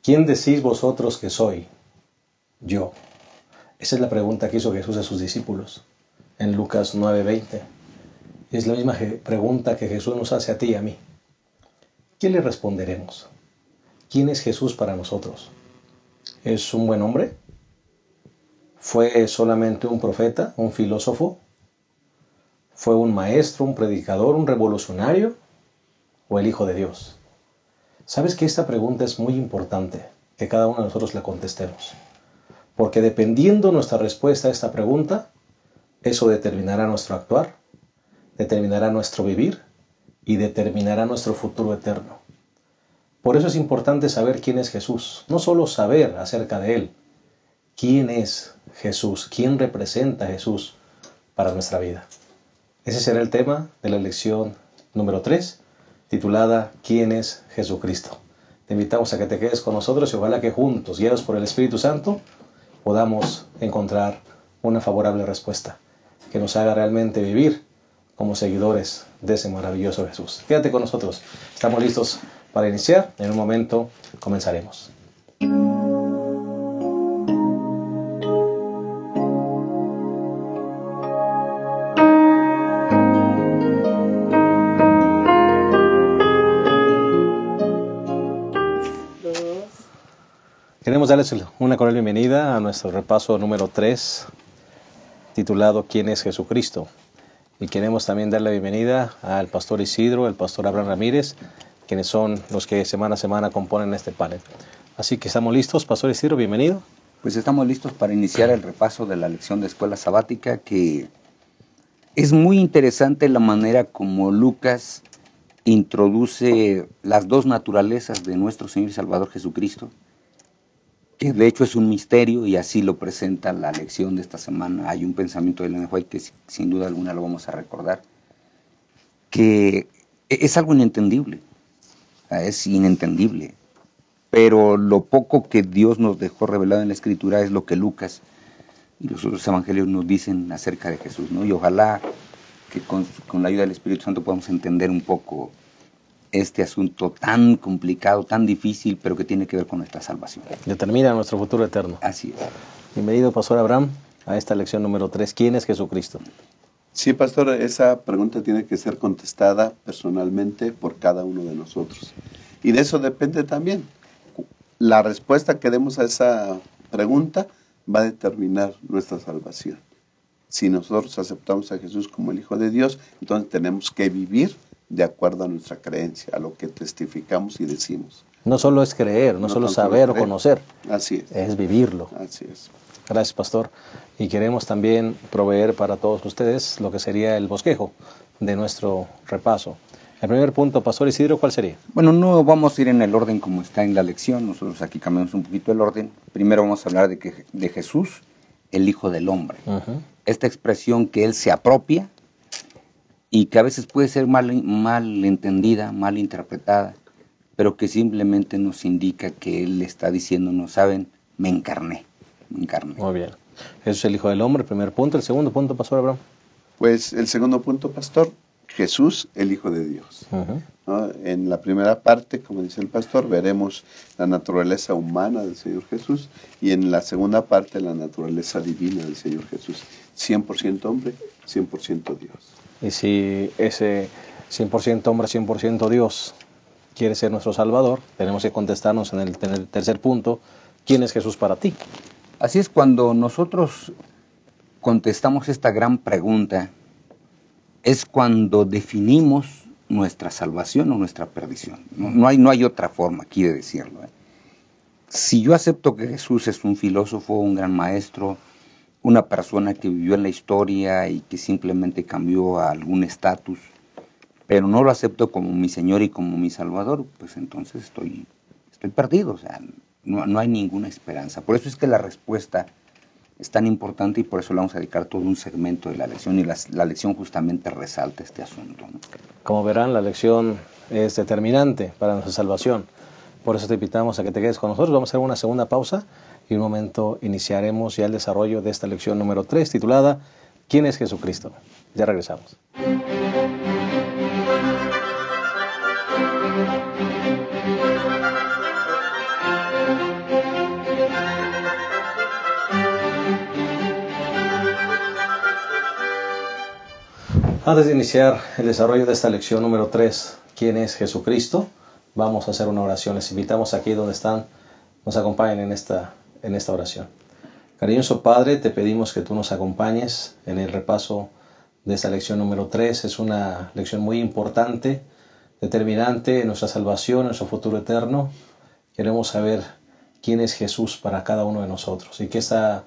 ¿quién decís vosotros que soy? Yo. Esa es la pregunta que hizo Jesús a sus discípulos en Lucas 9:20. Es la misma pregunta que Jesús nos hace a ti y a mí. ¿Qué le responderemos? ¿Quién es Jesús para nosotros? ¿Es un buen hombre? ¿Fue solamente un profeta, un filósofo? ¿Fue un maestro, un predicador, un revolucionario? ¿O el Hijo de Dios? ¿Sabes que esta pregunta es muy importante, que cada uno de nosotros la contestemos? Porque dependiendo nuestra respuesta a esta pregunta, eso determinará nuestro actuar, determinará nuestro vivir y determinará nuestro futuro eterno. Por eso es importante saber quién es Jesús, no solo saber acerca de Él. ¿Quién es Jesús? ¿Quién representa a Jesús para nuestra vida? Ese será el tema de la lección número 3, titulada ¿Quién es Jesucristo? Te invitamos a que te quedes con nosotros y ojalá que juntos, guiados por el Espíritu Santo, podamos encontrar una favorable respuesta que nos haga realmente vivir como seguidores de ese maravilloso Jesús. Quédate con nosotros. Estamos listos para iniciar. En un momento comenzaremos. Queremos darles una cordial bienvenida a nuestro repaso número 3, titulado ¿Quién es Jesucristo? Y queremos también darle la bienvenida al pastor Isidro, al pastor Abraham Ramírez, quienes son los que semana a semana componen este panel. Así que estamos listos, pastor Isidro, bienvenido. Pues estamos listos para iniciar el repaso de la lección de escuela sabática, que es muy interesante la manera como Lucas introduce las dos naturalezas de nuestro Señor y Salvador Jesucristo, que de hecho es un misterio y así lo presenta la lección de esta semana. Hay un pensamiento de Ellen White que sin duda alguna lo vamos a recordar, que es algo inentendible, es inentendible, pero lo poco que Dios nos dejó revelado en la Escritura es lo que Lucas y los otros evangelios nos dicen acerca de Jesús, ¿no? Y ojalá que con la ayuda del Espíritu Santo podamos entender un poco este asunto tan complicado, tan difícil, pero que tiene que ver con nuestra salvación. Determina nuestro futuro eterno. Así es. Bienvenido, pastor Abraham, a esta lección número 3. ¿Quién es Jesucristo? Sí, pastor, esa pregunta tiene que ser contestada personalmente por cada uno de nosotros. Y de eso depende también. La respuesta que demos a esa pregunta va a determinar nuestra salvación. Si nosotros aceptamos a Jesús como el Hijo de Dios, entonces tenemos que vivir de acuerdo a nuestra creencia, a lo que testificamos y decimos. No solo es creer, no solo saber o conocer. Así es vivirlo. Así es. Gracias, pastor. Y queremos también proveer para todos ustedes lo que sería el bosquejo de nuestro repaso. El primer punto, pastor Isidro, ¿cuál sería? Bueno, no vamos a ir en el orden como está en la lección, nosotros aquí cambiamos un poquito el orden. Primero vamos a hablar de Jesús, el Hijo del Hombre. Esta expresión que Él se apropia y que a veces puede ser mal entendida, mal interpretada, pero que simplemente nos indica que Él está diciéndonos, ¿saben? Me encarné. Muy bien. Jesús es el Hijo del Hombre, primer punto. El segundo punto, pastor Abraham. Pues el segundo punto, pastor, Jesús, el Hijo de Dios. ¿No? En la primera parte, como dice el pastor, veremos la naturaleza humana del Señor Jesús, y en la segunda parte la naturaleza divina del Señor Jesús. 100% hombre, 100% Dios. Y si ese 100% hombre, 100% Dios quiere ser nuestro Salvador, tenemos que contestarnos en el tercer punto, ¿quién es Jesús para ti? Así es, cuando nosotros contestamos esta gran pregunta, es cuando definimos nuestra salvación o nuestra perdición. No hay otra forma aquí de decirlo. Si yo acepto que Jesús es un filósofo, un gran maestro, una persona que vivió en la historia y que simplemente cambió a algún estatus, pero no lo acepto como mi Señor y como mi Salvador, pues entonces estoy perdido, o sea, no hay ninguna esperanza. Por eso es que la respuesta es tan importante y por eso le vamos a dedicar todo un segmento de la lección, y la lección justamente resalta este asunto, ¿no? Como verán, la lección es determinante para nuestra salvación. Por eso te invitamos a que te quedes con nosotros. Vamos a hacer una segunda pausa y en un momento iniciaremos ya el desarrollo de esta lección número 3, titulada ¿Quién es Jesucristo? Ya regresamos. Antes de iniciar el desarrollo de esta lección número 3, ¿quién es Jesucristo? Vamos a hacer una oración. Les invitamos aquí donde están, nos acompañen en esta oración. Cariñoso Padre, te pedimos que tú nos acompañes en el repaso de esta lección número 3. Es una lección muy importante, determinante en nuestra salvación, en nuestro futuro eterno. Queremos saber quién es Jesús para cada uno de nosotros y que esta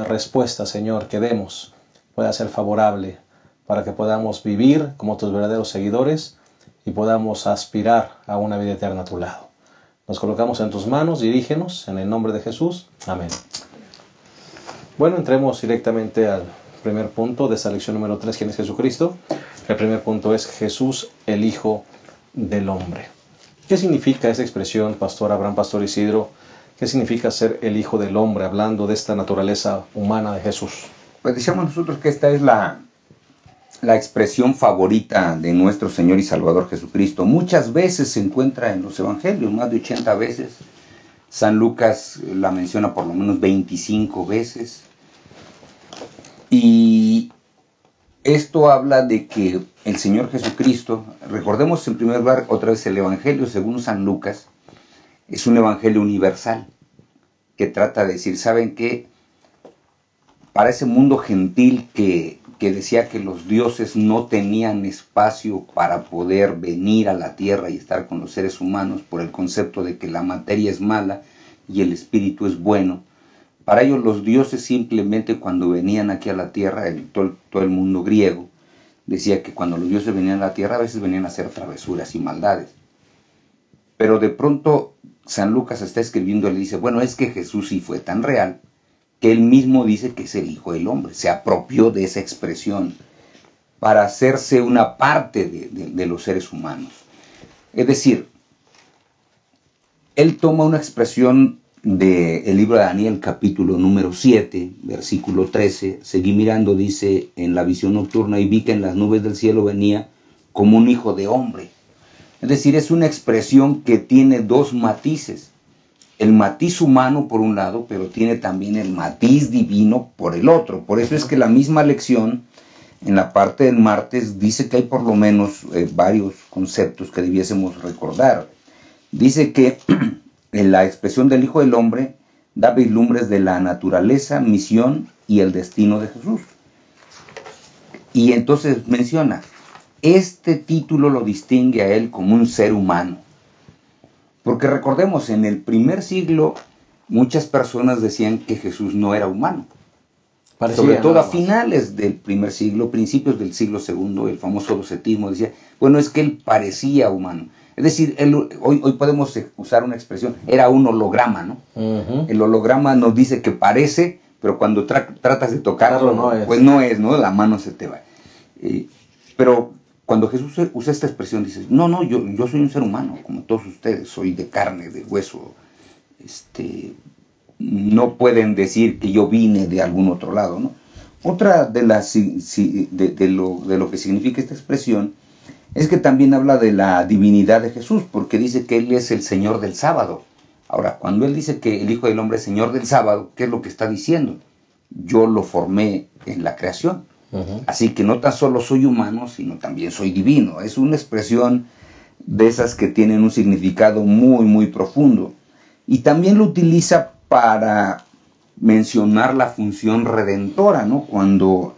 respuesta, Señor, que demos pueda ser favorable para que podamos vivir como tus verdaderos seguidores y podamos aspirar a una vida eterna a tu lado. Nos colocamos en tus manos, dirígenos en el nombre de Jesús. Amén. Bueno, entremos directamente al primer punto de esta lección número 3, ¿quién es Jesucristo? El primer punto es Jesús, el Hijo del Hombre. ¿Qué significa esa expresión, Pastor Abraham, Pastor Isidro? ¿Qué significa ser el Hijo del Hombre, hablando de esta naturaleza humana de Jesús? Pues decíamos nosotros que esta es la expresión favorita de nuestro Señor y Salvador Jesucristo. Muchas veces se encuentra en los evangelios, más de 80 veces. San Lucas la menciona por lo menos 25 veces. Y esto habla de que el Señor Jesucristo, recordemos en primer lugar otra vez el evangelio según San Lucas, es un evangelio universal que trata de decir, ¿saben qué? Para ese mundo gentil que decía que los dioses no tenían espacio para poder venir a la tierra y estar con los seres humanos por el concepto de que la materia es mala y el espíritu es bueno. Para ellos los dioses simplemente cuando venían aquí a la tierra, todo el mundo griego, decía que cuando los dioses venían a la tierra a veces venían a hacer travesuras y maldades. Pero de pronto San Lucas está escribiendo y le dice, bueno, es que Jesús sí fue tan real que él mismo dice que es el Hijo del Hombre, se apropió de esa expresión para hacerse una parte de los seres humanos. Es decir, él toma una expresión del libro de Daniel, capítulo número 7, versículo 13, seguí mirando, dice, en la visión nocturna y vi que en las nubes del cielo venía como un hijo de hombre. Es decir, es una expresión que tiene dos matices. El matiz humano por un lado, pero tiene también el matiz divino por el otro. Por eso es que la misma lección, en la parte del martes, dice que hay por lo menos varios conceptos que debiésemos recordar. Dice que en la expresión del Hijo del Hombre da vislumbres de la naturaleza, misión y el destino de Jesús. Y entonces menciona, este título lo distingue a él como un ser humano. Porque recordemos, en el primer siglo muchas personas decían que Jesús no era humano. Sobre todo a finales del primer siglo, principios del siglo segundo, el famoso docetismo decía, bueno, es que él parecía humano. Es decir, hoy podemos usar una expresión, era un holograma, ¿no? Uh-huh. El holograma nos dice que parece, pero cuando tratas de tocarlo, claro, pues no es, ¿no? La mano se te va. Pero cuando Jesús usa esta expresión, dice, no, yo soy un ser humano, como todos ustedes, soy de carne, de hueso. No pueden decir que yo vine de algún otro lado, ¿no? Otra de lo que significa esta expresión es que también habla de la divinidad de Jesús, porque dice que Él es el Señor del sábado. Ahora, cuando Él dice que el Hijo del Hombre es Señor del sábado, ¿qué es lo que está diciendo? Yo lo formé en la creación. Uh-huh. Así que no tan solo soy humano, sino también soy divino. Es una expresión de esas que tienen un significado muy, muy profundo. Y también lo utiliza para mencionar la función redentora, ¿no? Cuando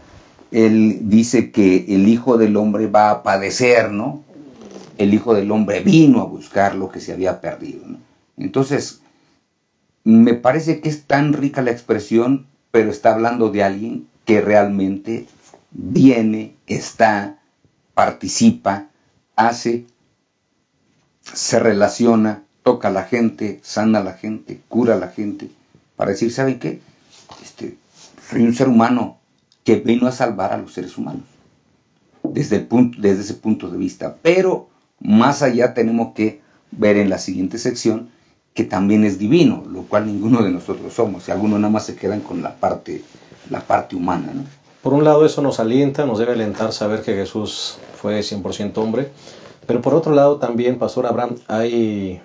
él dice que el Hijo del Hombre va a padecer, ¿no? El Hijo del Hombre vino a buscar lo que se había perdido, ¿no? Entonces, me parece que es tan rica la expresión, pero está hablando de alguien que realmente viene, está, participa, hace, se relaciona, toca a la gente, sana a la gente, cura a la gente, para decir, ¿saben qué? Soy un ser humano que vino a salvar a los seres humanos, desde ese punto de vista. Pero más allá tenemos que ver en la siguiente sección que también es divino, lo cual ninguno de nosotros somos, y algunos nada más se quedan con la parte humana, ¿no? Por un lado eso nos alienta, nos debe alentar saber que Jesús fue 100% hombre, pero por otro lado también, Pastor Abraham,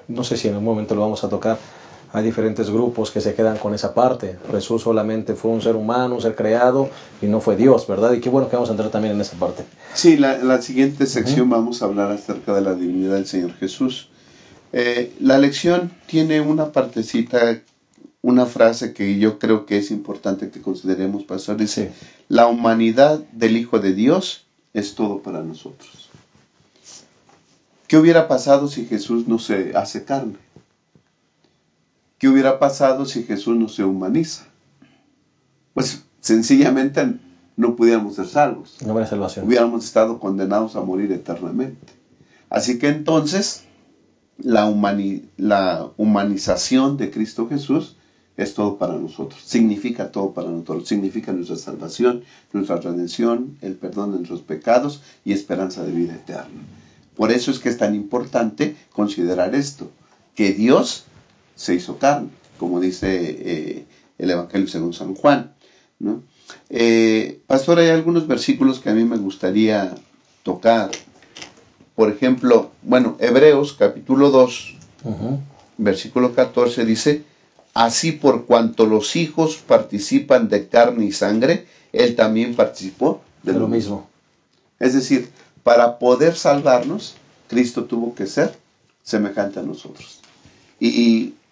no sé si en un momento lo vamos a tocar, Hay diferentes grupos que se quedan con esa parte. Jesús solamente fue un ser humano, un ser creado, y no fue Dios, ¿verdad? Y qué bueno que vamos a entrar también en esa parte. Sí, la siguiente sección vamos a hablar acerca de la divinidad del Señor Jesús. La lección tiene una partecita, una frase que yo creo que es importante que consideremos, pastor. Dice, Sí. la humanidad del Hijo de Dios es todo para nosotros. ¿Qué hubiera pasado si Jesús no se hace carne? ¿Qué hubiera pasado si Jesús no se humaniza? Pues sencillamente no pudiéramos ser salvos. No habrá salvación. Hubiéramos estado condenados a morir eternamente. Así que entonces, la humanización de Cristo Jesús es todo para nosotros. Significa todo para nosotros. Significa nuestra salvación, nuestra redención, el perdón de nuestros pecados y esperanza de vida eterna. Por eso es que es tan importante considerar esto, que Dios se hizo carne, como dice el Evangelio según San Juan, ¿no? Pastor, hay algunos versículos que a mí me gustaría tocar. Por ejemplo, Hebreos capítulo 2, versículo 14 dice, así por cuanto los hijos participan de carne y sangre, él también participó de lo mismo. Es decir, para poder salvarnos, Cristo tuvo que ser semejante a nosotros.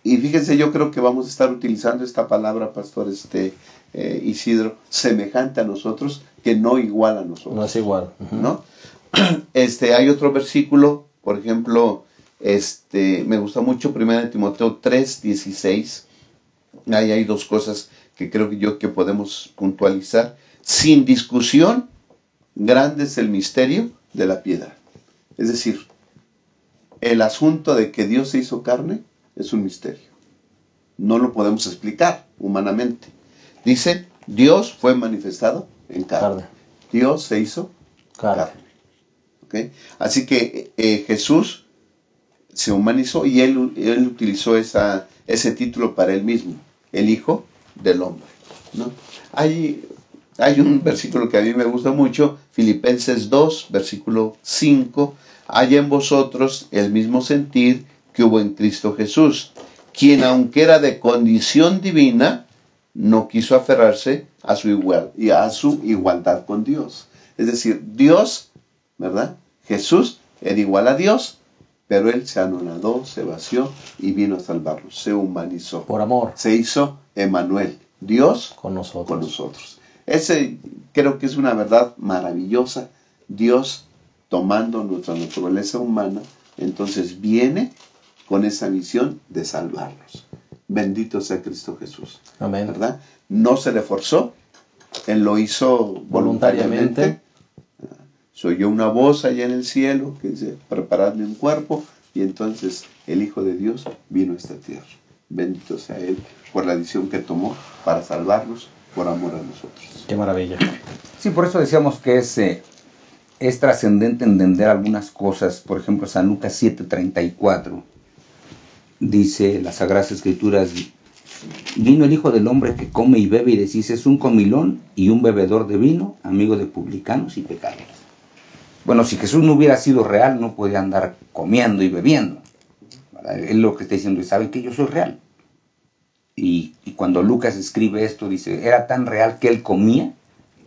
Y fíjense, yo creo que vamos a estar utilizando esta palabra, pastor Isidro, semejante a nosotros, que no igual a nosotros. No es igual. ¿No? Hay otro versículo, por ejemplo, me gusta mucho, 1 Timoteo 3:16. Ahí hay dos cosas que creo que podemos puntualizar. Sin discusión, grande es el misterio de la piedad. Es decir, el asunto de que Dios se hizo carne es un misterio. No lo podemos explicar humanamente. Dice, Dios fue manifestado en carne. Dios se hizo carne. ¿Okay? Así que Jesús se humanizó y él utilizó ese título para él mismo, el Hijo del Hombre, ¿no? Hay un versículo que a mí me gusta mucho, Filipenses 2, versículo 5, hay en vosotros el mismo sentir que hubo en Cristo Jesús, quien aunque era de condición divina, no quiso aferrarse a su igualdad con Dios. Es decir, Dios, ¿verdad? Jesús era igual a Dios, pero él se anonadó, se vació y vino a salvarnos, se humanizó. Por amor. Se hizo Emmanuel, Dios con nosotros. Ese creo que es una verdad maravillosa. Dios, tomando nuestra naturaleza humana, entonces viene con esa misión de salvarnos. Bendito sea Cristo Jesús. Amén. ¿Verdad? No se le forzó, él lo hizo voluntariamente. Se oyó una voz allá en el cielo que dice, preparadme un cuerpo, y entonces el Hijo de Dios vino a esta tierra. Bendito sea Él por la decisión que tomó para salvarnos por amor a nosotros. Qué maravilla. Sí, por eso decíamos que es trascendente entender algunas cosas. Por ejemplo, San Lucas 7:34 dice las Sagradas Escrituras, vino el Hijo del Hombre que come y bebe, y decís, es un comilón y un bebedor de vino, amigo de publicanos y pecadores. Bueno, si Jesús no hubiera sido real, no podía andar comiendo y bebiendo. Él lo que está diciendo es, ¿saben que yo soy real? Y cuando Lucas escribe esto, dice, era tan real que él comía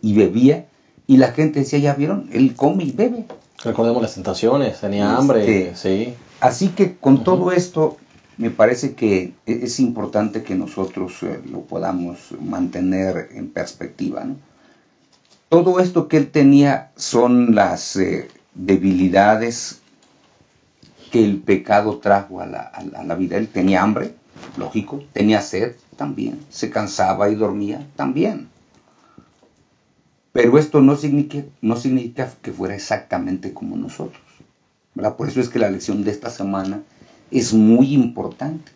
y bebía, y la gente decía, ¿ya vieron? Él come y bebe. Recordemos las tentaciones, tenía hambre. Sí. Así que con todo esto, me parece que es importante que nosotros lo podamos mantener en perspectiva, ¿no? Todo esto que él tenía son las debilidades que el pecado trajo a la vida. Él tenía hambre, lógico, tenía sed también, se cansaba y dormía también. Pero esto no significa que fuera exactamente como nosotros, ¿verdad? Por eso es que la lección de esta semana es muy importante.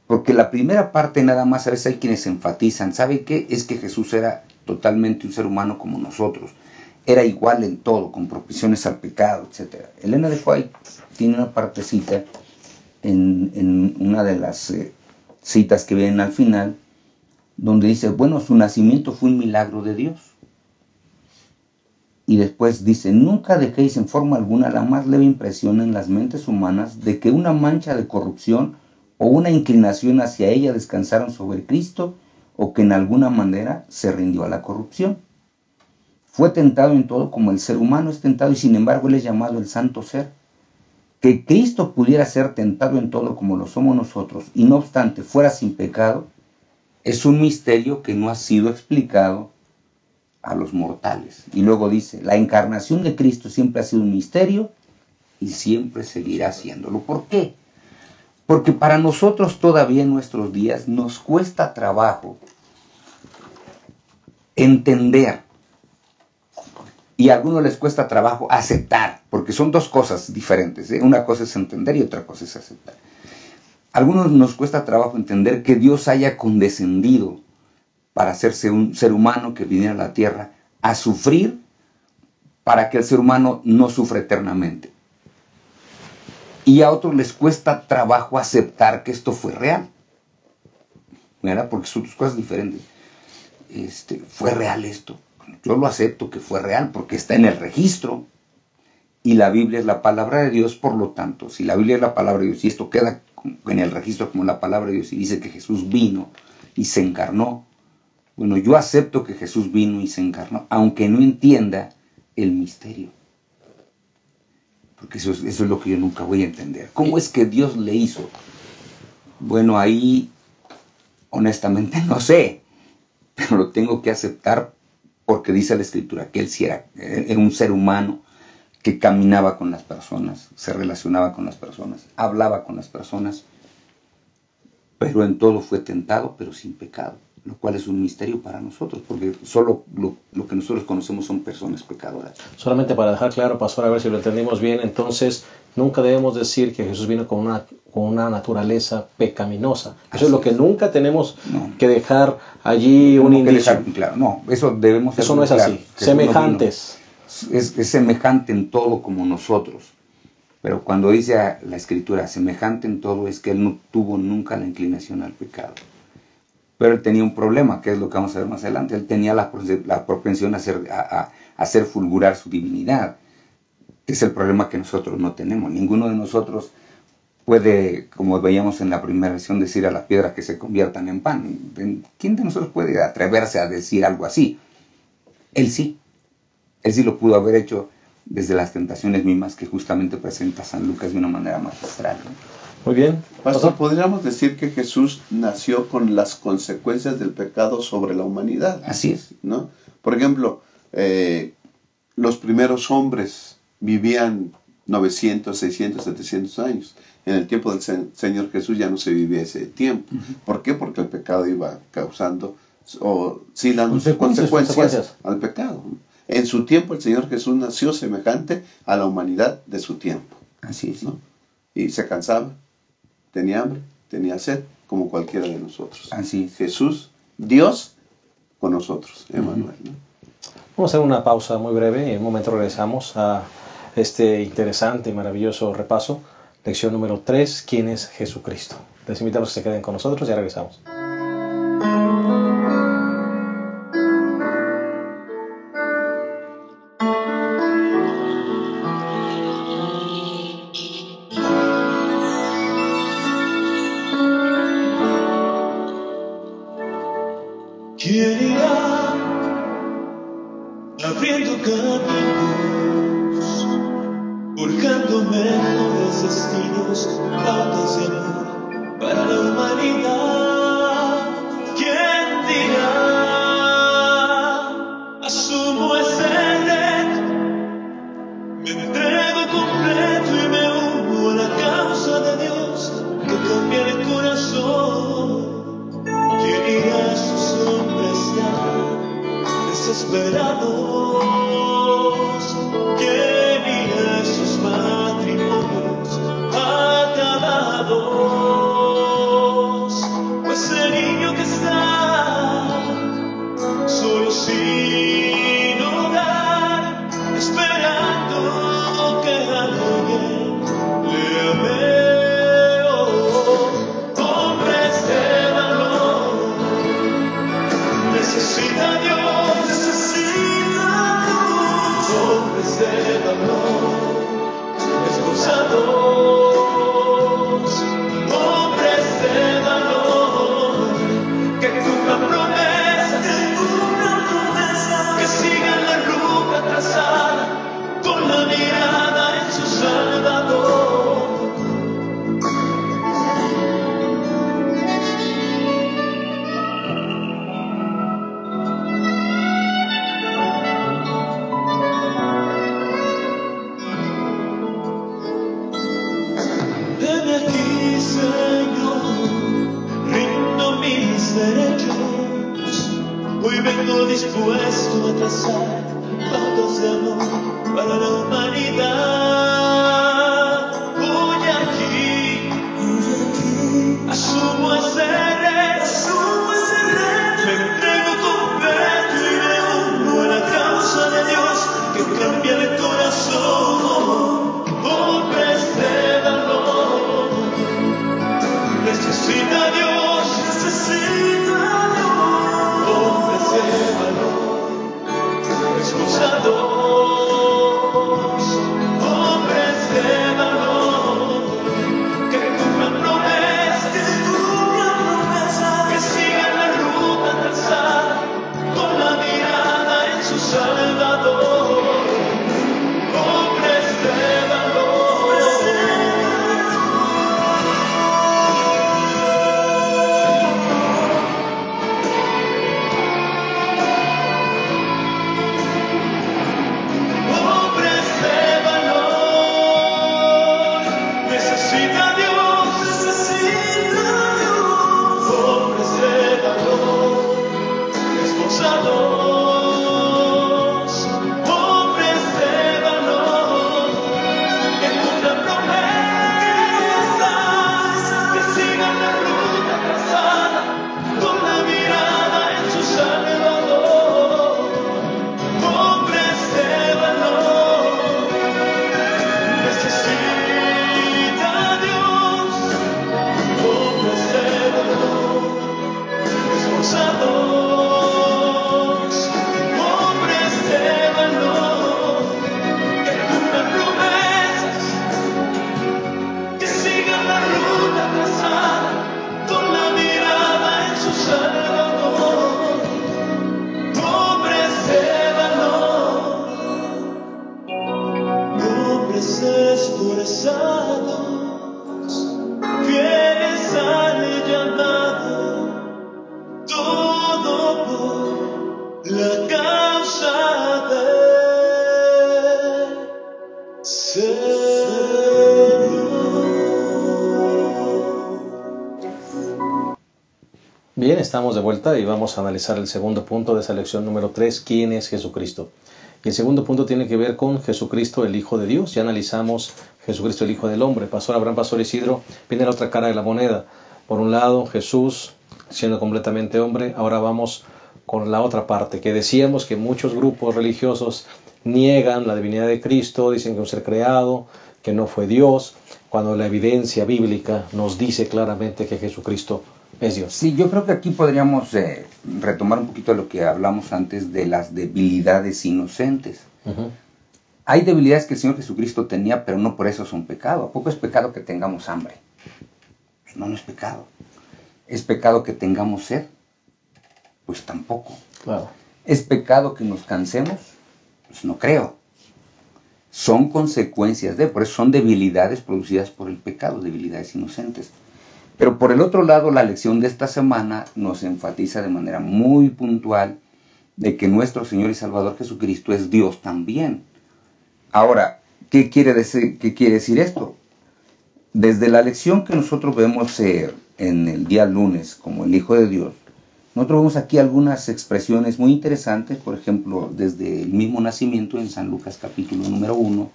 Porque la primera parte nada más, a veces hay quienes enfatizan, ¿sabe qué? Es que Jesús era totalmente un ser humano como nosotros. Era igual en todo, con propensiones al pecado, etc. Elena de White tiene una partecita en una de las citas que vienen al final, donde dice, bueno, su nacimiento fue un milagro de Dios. Y después dice, nunca dejéis en forma alguna la más leve impresión en las mentes humanas de que una mancha de corrupción o una inclinación hacia ella descansaron sobre Cristo, o que en alguna manera se rindió a la corrupción. Fue tentado en todo como el ser humano es tentado, y sin embargo él es llamado el santo ser. Que Cristo pudiera ser tentado en todo como lo somos nosotros, y no obstante fuera sin pecado, es un misterio que no ha sido explicado a los mortales. Y luego dice, la encarnación de Cristo siempre ha sido un misterio y siempre seguirá siéndolo. ¿Por qué? Porque para nosotros todavía en nuestros días nos cuesta trabajo entender, y a algunos les cuesta trabajo aceptar, porque son dos cosas diferentes, ¿eh? Una cosa es entender y otra cosa es aceptar. A algunos nos cuesta trabajo entender que Dios haya condescendido para hacerse un ser humano que viniera a la tierra a sufrir para que el ser humano no sufra eternamente. Y a otros les cuesta trabajo aceptar que esto fue real, ¿verdad? Porque son dos cosas diferentes. Fue real esto. Yo lo acepto que fue real porque está en el registro. Y la Biblia es la palabra de Dios, por lo tanto, si la Biblia es la palabra de Dios y esto queda en el registro como la palabra de Dios y dice que Jesús vino y se encarnó, bueno, yo acepto que Jesús vino y se encarnó, aunque no entienda el misterio. Porque eso es lo que yo nunca voy a entender. ¿Cómo es que Dios le hizo? Bueno, ahí honestamente no sé, pero lo tengo que aceptar porque dice la Escritura que él sí era un ser humano que caminaba con las personas, se relacionaba con las personas, hablaba con las personas, pero en todo fue tentado, pero sin pecado, lo cual es un misterio para nosotros, porque solo lo que nosotros conocemos son personas pecadoras. Solamente para dejar claro, pastor, a ver si lo entendimos bien, entonces nunca debemos decir que Jesús vino con una naturaleza pecaminosa. Eso es lo que nunca tenemos que dejar allí un indicio. Claro, no, eso debemos. Eso no es así. Semejantes. Es semejante en todo como nosotros. Pero cuando dice la Escritura semejante en todo, es que él no tuvo nunca la inclinación al pecado. Pero él tenía un problema, que es lo que vamos a ver más adelante. Él tenía la propensión a hacer fulgurar su divinidad. Es el problema que nosotros no tenemos. Ninguno de nosotros puede, como veíamos en la primera lección, decir a la piedra que se conviertan en pan. ¿Quién de nosotros puede atreverse a decir algo así? Él sí. Él sí lo pudo haber hecho desde las tentaciones mismas que justamente presenta San Lucas de una manera magistral, ¿no? Muy bien. Pastor, podríamos decir que Jesús nació con las consecuencias del pecado sobre la humanidad. Así es, ¿no? Por ejemplo, los primeros hombres vivían 900, 600, 700 años. En el tiempo del Señor Jesús ya no se vivía ese tiempo. ¿Por qué? Porque el pecado iba causando, dando consecuencias al pecado. En su tiempo el Señor Jesús nació semejante a la humanidad de su tiempo. Así es, ¿no? Y se cansaba, tenía hambre, tenía sed, como cualquiera de nosotros. Así es. Jesús, Dios, con nosotros, Emmanuel, ¿no? Vamos a hacer una pausa muy breve y en un momento regresamos a este interesante y maravilloso repaso. Lección número 3, ¿quién es Jesucristo? Les invitamos a que se queden con nosotros, ya regresamos. ¿Quién irá abriendo caminos, forjando mejores destinos, pautas de amor para la humanidad? ¿Quién dirá, asumo ese reto, me entrego completo y me uno a la causa de Dios que cambia el corazón? ¿Quién irá a sus hombres ya desesperados? ¿Quién irá a sus matrimonios acabados? Pues el niño que está solo sin hogar Hoy vengo dispuesto a trazar pautas de amor para la humanidad. Hoy aquí asumo ese reto, me entrego completo y me uno a la causa de Dios que cambia el corazón. Hombres de valor, necesita Dios, hombres de valor, esforzados, hombres de valor, que cumplan promesas, que sigan la ruta trazada, con la mirada en su Salvador. Hombres de valor, hombres de valor, necesita Dios, hombres de valor, esforzados, hombres de valor, que cumplan promesas, que sigan la ruta trazada, con la mirada en su Salvador. Hombres de valor, necesita Dios, hombres de valor, esforzados, hombres de valor, que cumplan promesas, que sigan la ruta trazada, con la mirada en su Salvador. Hombres de valor, hombres esforzados, fieles al llamado, todo por la causa de Señor. Bien, estamos de vuelta y vamos a analizar el segundo punto de esa lección número 3, ¿quién es Jesucristo? Y el segundo punto tiene que ver con Jesucristo, el Hijo de Dios. Ya analizamos Jesucristo, el Hijo del Hombre. Pastor Abraham, Pastor Isidro, viene la otra cara de la moneda. Por un lado, Jesús siendo completamente hombre. Ahora vamos con la otra parte, que decíamos que muchos grupos religiosos niegan la divinidad de Cristo, dicen que es un ser creado, que no fue Dios, cuando la evidencia bíblica nos dice claramente que Jesucristo es Dios. Sí, yo creo que aquí podríamos retomar un poquito lo que hablamos antes de las debilidades inocentes. Hay debilidades que el Señor Jesucristo tenía, pero no por eso son pecado. ¿A poco es pecado que tengamos hambre? Pues no, no es pecado. ¿Es pecado que tengamos sed? Pues tampoco. Claro. ¿Es pecado que nos cansemos? Pues no creo. Son consecuencias por eso son debilidades producidas por el pecado, debilidades inocentes. Pero por el otro lado, la lección de esta semana nos enfatiza de manera muy puntual de que nuestro Señor y Salvador Jesucristo es Dios también. Ahora, ¿qué quiere decir esto? Desde la lección que nosotros vemos en el día lunes como el Hijo de Dios, nosotros vemos aquí algunas expresiones muy interesantes. Por ejemplo, desde el mismo nacimiento en San Lucas capítulo número 1,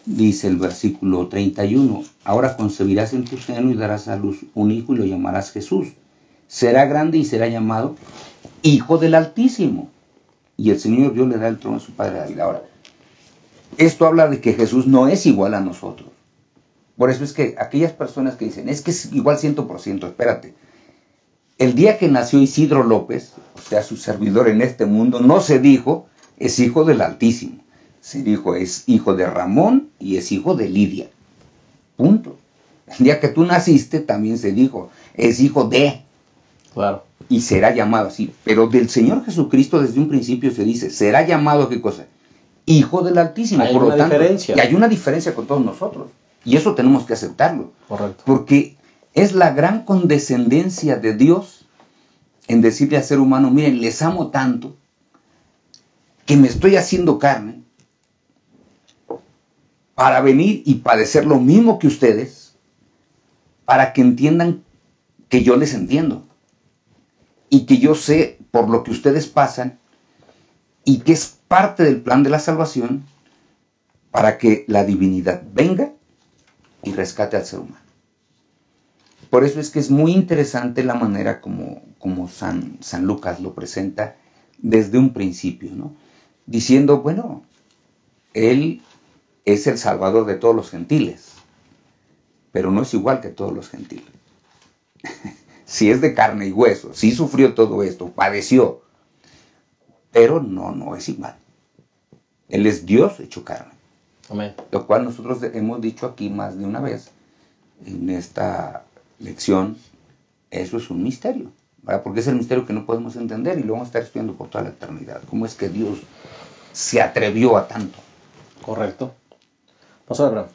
dice el versículo 31, ahora concebirás en tu seno y darás a luz un hijo y lo llamarás Jesús. Será grande y será llamado Hijo del Altísimo. Y el Señor Dios le da el trono a su padre David. Ahora, esto habla de que Jesús no es igual a nosotros. Por eso es que aquellas personas que dicen, es que es igual 100%, espérate. El día que nació Isidro López, o sea, su servidor en este mundo, no se dijo, es hijo del Altísimo. Se dijo, es hijo de Ramón y es hijo de Lidia. Punto. El día que tú naciste también se dijo, es hijo de. Claro. Y será llamado así. Pero del Señor Jesucristo desde un principio se dice, será llamado, ¿qué cosa? Hijo del Altísimo. Hay por lo una tanto, diferencia. y hay una diferencia con todos nosotros. Y eso tenemos que aceptarlo. Correcto. Porque es la gran condescendencia de Dios en decirle al ser humano, miren, les amo tanto que me estoy haciendo carne para venir y padecer lo mismo que ustedes, para que entiendan que yo les entiendo y que yo sé por lo que ustedes pasan y que es parte del plan de la salvación para que la divinidad venga y rescate al ser humano. Por eso es que es muy interesante la manera como San Lucas lo presenta desde un principio, ¿no? Diciendo, bueno, Él es el Salvador de todos los gentiles, pero no es igual que todos los gentiles. Si es de carne y hueso, sí sufrió todo esto, padeció, pero no es igual. Él es Dios hecho carne. Amén. Lo cual nosotros hemos dicho aquí más de una vez en esta lección, eso es un misterio, ¿verdad? Porque es el misterio que no podemos entender y lo vamos a estar estudiando por toda la eternidad. ¿Cómo es que Dios se atrevió a tanto? Correcto. Pastor Abraham.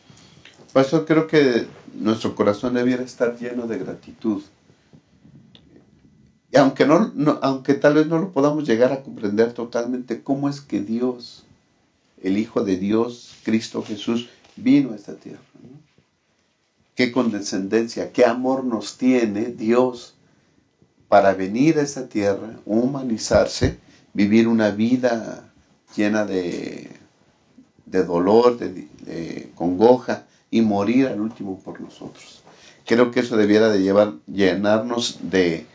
Por eso creo que nuestro corazón debiera estar lleno de gratitud. Y aunque tal vez no lo podamos llegar a comprender totalmente, cómo es que Dios, el Hijo de Dios, Cristo Jesús, vino a esta tierra, ¿no? Qué condescendencia, qué amor nos tiene Dios para venir a esta tierra, humanizarse, vivir una vida llena de dolor, de congoja y morir al último por nosotros. Creo que eso debiera de llenarnos de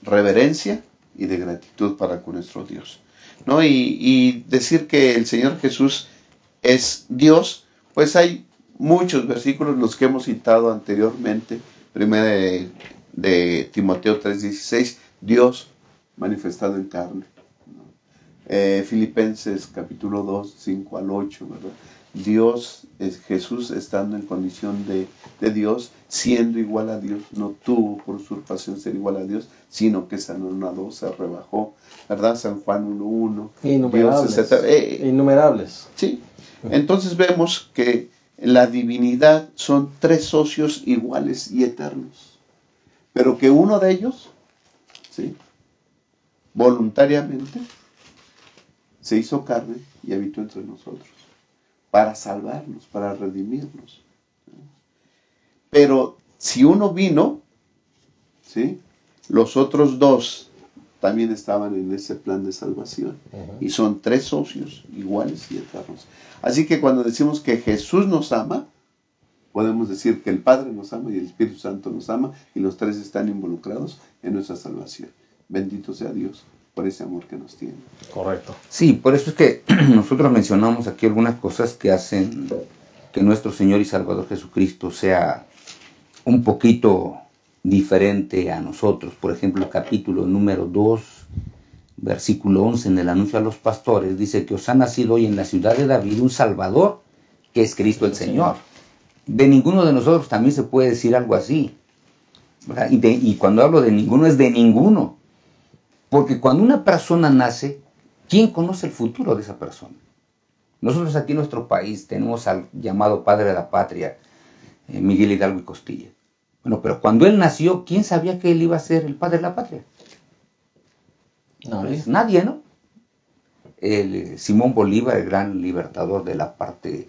reverencia y de gratitud para con nuestro Dios, ¿no? Y decir que el Señor Jesús es Dios, pues hay muchos versículos, los que hemos citado anteriormente. Primera de Timoteo 3:16, Dios manifestado en carne, ¿no? Filipenses capítulo 2, 5 al 8, ¿verdad? Dios, Jesús estando en condición de Dios, siendo igual a Dios, no tuvo por usurpación ser igual a Dios, sino que se anonadó, se rebajó, ¿verdad? San Juan 1:1. Innumerables. Sí. Entonces vemos que la divinidad son tres socios iguales y eternos, pero que uno de ellos, ¿sí?, voluntariamente se hizo carne y habitó entre nosotros para salvarnos, para redimirnos. Pero si uno vino, ¿sí?, los otros dos también estaban en ese plan de salvación. Y son tres socios iguales y eternos. Así que cuando decimos que Jesús nos ama, podemos decir que el Padre nos ama y el Espíritu Santo nos ama, y los tres están involucrados en nuestra salvación. Bendito sea Dios por ese amor que nos tiene. Correcto. Sí, por eso es que nosotros mencionamos aquí algunas cosas que hacen que nuestro Señor y Salvador Jesucristo sea un poquito diferente a nosotros. Por ejemplo, el capítulo número 2, versículo 11, en el anuncio a los pastores, dice que os ha nacido hoy en la ciudad de David un Salvador, que es Cristo el Señor. De ninguno de nosotros también se puede decir algo así, ¿verdad? Y cuando hablo de ninguno, es de ninguno. Porque cuando una persona nace, ¿quién conoce el futuro de esa persona? Nosotros aquí en nuestro país tenemos al llamado padre de la patria, Miguel Hidalgo y Costilla. Bueno, pero cuando él nació, ¿quién sabía que él iba a ser el padre de la patria? Pues nadie, ¿no? Simón Bolívar, el gran libertador de la parte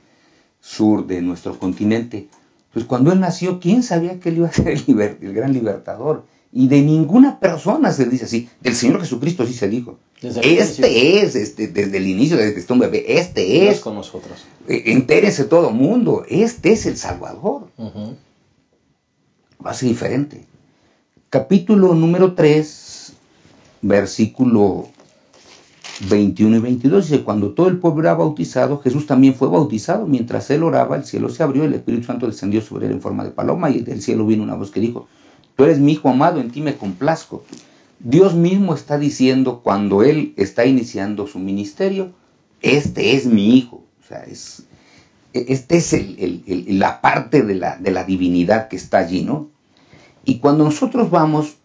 sur de nuestro continente. Pues cuando él nació, ¿quién sabía que él iba a ser el gran libertador? Y de ninguna persona se dice así. Del Señor Jesucristo sí se dijo. Desde el inicio, desde que está un bebé, este es con nosotros. Entérense todo el mundo, este es el Salvador. Va a ser diferente. Capítulo número 3, versículo 21 y 22, dice: cuando todo el pueblo era bautizado, Jesús también fue bautizado. Mientras él oraba, el cielo se abrió, el Espíritu Santo descendió sobre él en forma de paloma, y del cielo vino una voz que dijo: tú eres mi Hijo amado, en ti me complazco. Dios mismo está diciendo, cuando él está iniciando su ministerio, este es mi Hijo. O sea, este es la parte de la divinidad que está allí, ¿no? Y cuando nosotros vamos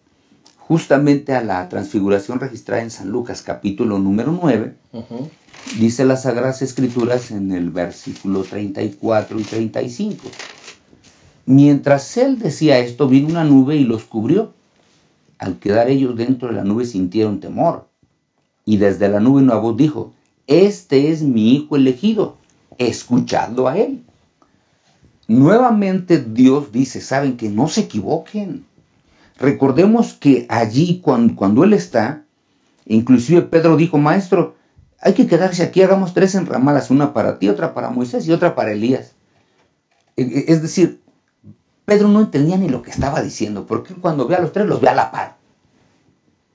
justamente a la transfiguración registrada en San Lucas, capítulo número 9, dice las Sagradas Escrituras en el versículo 34 y 35. Mientras él decía esto, vino una nube y los cubrió. Al quedar ellos dentro de la nube sintieron temor. Y desde la nube una voz dijo: este es mi Hijo elegido, escuchadlo a él. Nuevamente Dios dice, saben, que no se equivoquen. Recordemos que allí cuando él está, Inclusive Pedro dijo, maestro, hay que quedarse aquí, hagamos 3 enramadas, una para ti, otra para Moisés y otra para Elías. Es decir, Pedro no entendía ni lo que estaba diciendo, porque cuando ve a los 3 los ve a la par.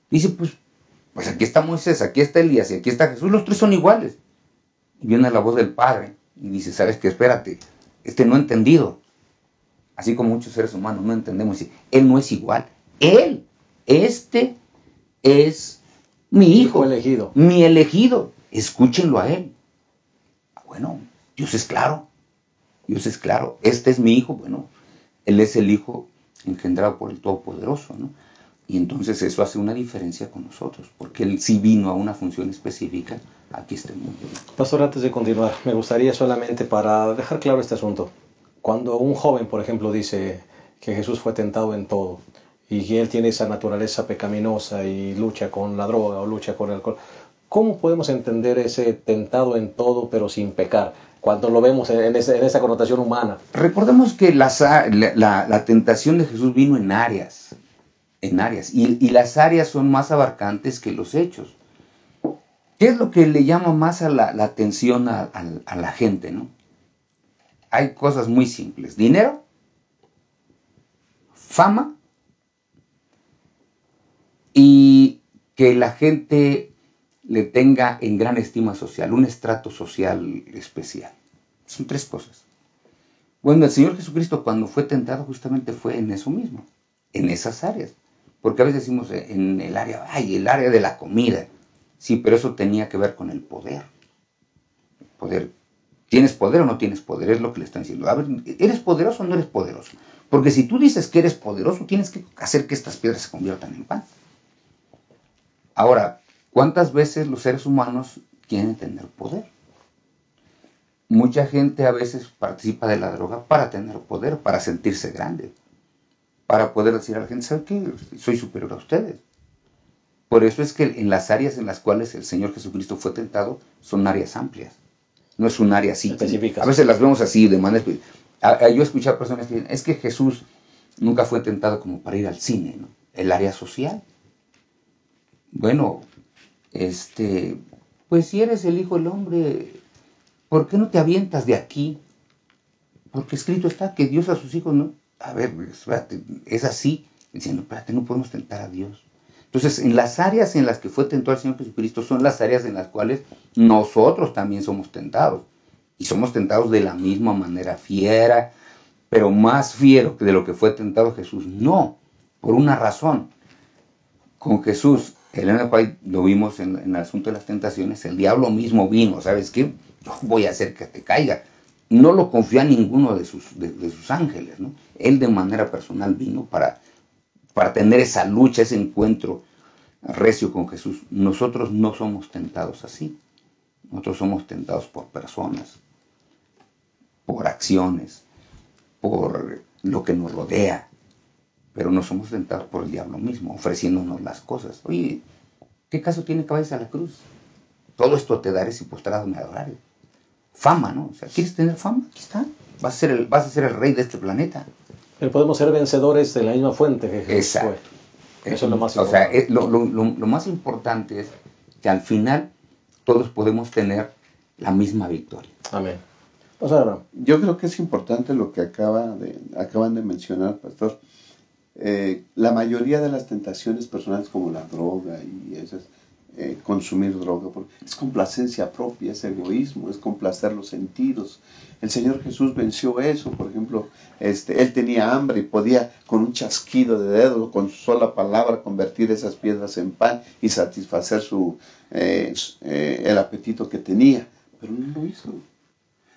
Dice, pues aquí está Moisés, aquí está Elías y aquí está Jesús, los 3 son iguales. Y viene la voz del Padre y dice, ¿sabes qué? Espérate, no ha entendido. Así como muchos seres humanos no entendemos, dice, él no es igual. Él, es mi hijo elegido. Mi elegido. Escúchenlo a él. Bueno, Dios es claro. Este es mi hijo. Bueno, él es el hijo engendrado por el Todopoderoso, ¿no? Y entonces eso hace una diferencia con nosotros, porque él sí vino a una función específica aquí este mundo. Pastor, antes de continuar, me gustaría solamente para dejar claro este asunto. Cuando un joven, por ejemplo, dice que Jesús fue tentado en todo y que él tiene esa naturaleza pecaminosa y lucha con la droga o lucha con el alcohol, ¿cómo podemos entender ese tentado en todo pero sin pecar? Cuando lo vemos en esa connotación humana. Recordemos que la tentación de Jesús vino en áreas, y las áreas son más abarcantes que los hechos. ¿Qué es lo que le llama más a la atención a la gente, no? Hay cosas muy simples: dinero, fama, y que la gente le tenga en gran estima social, un estrato social especial. Son 3 cosas. Bueno, el Señor Jesucristo cuando fue tentado justamente fue en eso mismo, en esas áreas. Porque a veces decimos en el área de la comida. Sí, pero eso tenía que ver con el poder. Poder. ¿Tienes poder o no tienes poder? Es lo que le están diciendo. A ver, ¿eres poderoso o no eres poderoso? Porque si tú dices que eres poderoso, tienes que hacer que estas piedras se conviertan en pan. Ahora, ¿cuántas veces los seres humanos quieren tener poder? Mucha gente a veces participa de la droga para tener poder, para sentirse grande, para poder decir a la gente, ¿sabe qué? Soy superior a ustedes. Por eso es que en las áreas en las cuales el Señor Jesucristo fue tentado, son áreas amplias. No es un área así. Específicas. A veces las vemos así, de manera específica. Yo he escuchado personas que dicen, es que Jesús nunca fue tentado como para ir al cine, ¿no? El área social. Bueno, pues si eres el Hijo del Hombre, ¿por qué no te avientas de aquí? Porque escrito está que Dios a sus hijos no... A ver, espérate, es así, diciendo, espérate, no podemos tentar a Dios. Entonces, en las áreas en las que fue tentado el Señor Jesucristo son las áreas en las cuales nosotros también somos tentados. Y somos tentados de la misma manera, fiera, pero más fiero que de lo que fue tentado Jesús. No, por una razón. Con Jesús, Elena White, lo vimos en el asunto de las tentaciones, el diablo mismo vino, ¿sabes qué? Yo voy a hacer que te caiga. No lo confió a ninguno de sus ángeles, ¿no? Él de manera personal vino para tener esa lucha, ese encuentro recio con Jesús. Nosotros no somos tentados así. Nosotros somos tentados por personas, por acciones, por lo que nos rodea, pero no somos tentados por el diablo mismo, ofreciéndonos las cosas. Oye, ¿qué caso tiene que vayas a la cruz? Todo esto te daré si postrado me adoraré. Fama, ¿no? O sea, ¿quieres tener fama? Aquí está. Vas a ser el rey de este planeta. Pero podemos ser vencedores de la misma fuente que Jesús fue. Eso es lo más importante. O sea, lo más importante es que al final todos podemos tener la misma victoria. Amén. O sea, yo creo que es importante lo que acaban de mencionar, pastor. La mayoría de las tentaciones personales como la droga y esas, consumir droga, porque es complacencia propia, es egoísmo, es complacer los sentidos. El Señor Jesús venció eso. Por ejemplo, Él tenía hambre y podía con un chasquido de dedos, con su sola palabra, convertir esas piedras en pan y satisfacer el apetito que tenía, pero no lo hizo.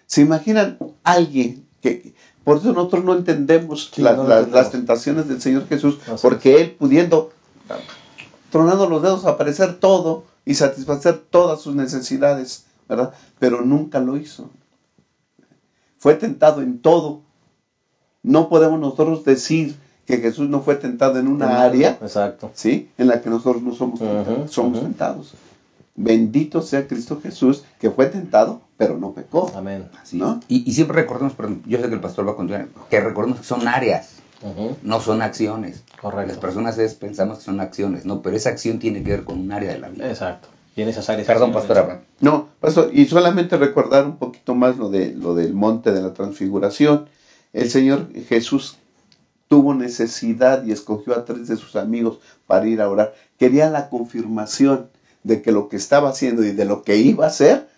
¿Se imaginan alguien que... Por eso nosotros no entendemos las tentaciones del Señor Jesús, porque Él pudiendo, tronando los dedos, aparecer todo y satisfacer todas sus necesidades, ¿verdad? Pero nunca lo hizo. Fue tentado en todo. No podemos nosotros decir que Jesús no fue tentado en una área, exacto, ¿sí?, en la que nosotros no somos tentados. Somos tentados. Bendito sea Cristo Jesús, que fue tentado, pero no pecó. Amén. ¿No? Y siempre recordemos, pero yo sé que el pastor va a continuar, que recordemos que son áreas. no son acciones. Correcto. Las personas pensamos que son acciones, no, pero esa acción tiene que ver con un área de la vida. Exacto. Y en esas áreas... Perdón, pastor Abraham. No, pastor, y solamente recordar un poquito más lo del monte de la transfiguración. El Señor Jesús tuvo necesidad y escogió a 3 de sus amigos para ir a orar. Quería la confirmación de que lo que estaba haciendo y de lo que iba a hacer,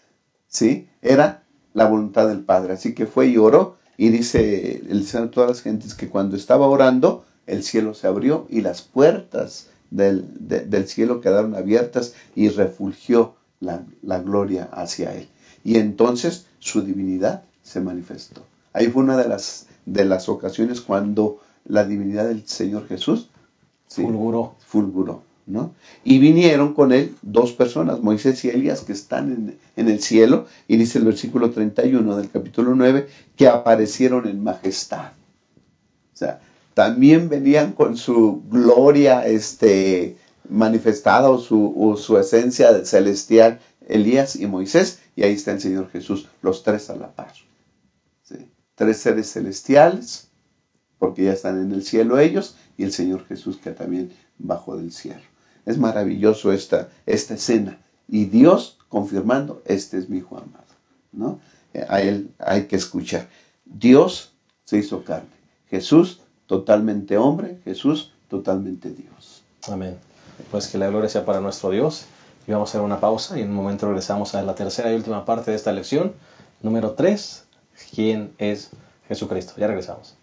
¿sí?, era la voluntad del Padre. Así que fue y oró, y dice el Señor a todas las gentes que cuando estaba orando, el cielo se abrió y las puertas del cielo quedaron abiertas y refulgió la gloria hacia él. Y entonces su divinidad se manifestó. Ahí fue una de las ocasiones cuando la divinidad del Señor Jesús, ¿sí?, fulguró, ¿no? Y vinieron con él 2 personas, Moisés y Elías, que están en el cielo, y dice el versículo 31 del capítulo 9, que aparecieron en majestad. O sea, también venían con su gloria manifestada o su esencia celestial, Elías y Moisés, y ahí está el Señor Jesús, los 3 a la par. ¿Sí? 3 seres celestiales, porque ya están en el cielo ellos, y el Señor Jesús que también bajó del cielo. Es maravilloso esta escena, y Dios confirmando, este es mi hijo amado, ¿no? A él hay que escuchar. Dios se hizo carne, Jesús totalmente hombre, Jesús totalmente Dios. Amén. Pues que la gloria sea para nuestro Dios. Y vamos a hacer una pausa y en un momento regresamos a la tercera y última parte de esta lección, número 3, ¿quién es Jesucristo? Ya regresamos.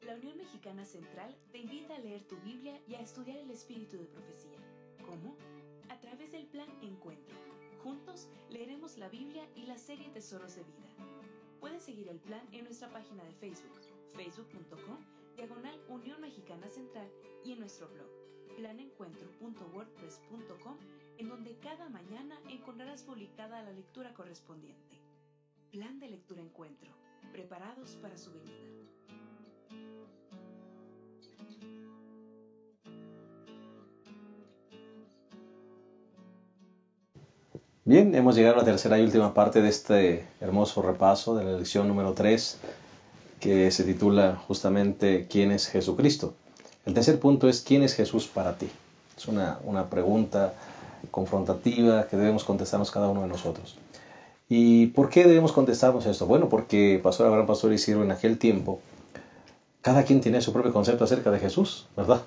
La Unión Mexicana Central te invita a leer tu Biblia y a estudiar el espíritu de profecía. ¿Cómo? A través del Plan Encuentro. Juntos leeremos la Biblia y la serie Tesoros de Vida. Puedes seguir el plan en nuestra página de Facebook, facebook.com/Unión Mexicana Central, y en nuestro blog, planencuentro.wordpress.com, en donde cada mañana encontrarás publicada la lectura correspondiente. Plan de lectura Encuentro, preparados para su venida. Bien, hemos llegado a la tercera y última parte de este hermoso repaso de la lección número 3, que se titula justamente ¿quién es Jesucristo? El tercer punto es ¿quién es Jesús para ti? Es una pregunta confrontativa que debemos contestarnos cada uno de nosotros. ¿Y por qué debemos contestarnos esto? Bueno, porque Pastor Abraham, Pastor Isidro, en aquel tiempo, cada quien tenía su propio concepto acerca de Jesús, ¿verdad?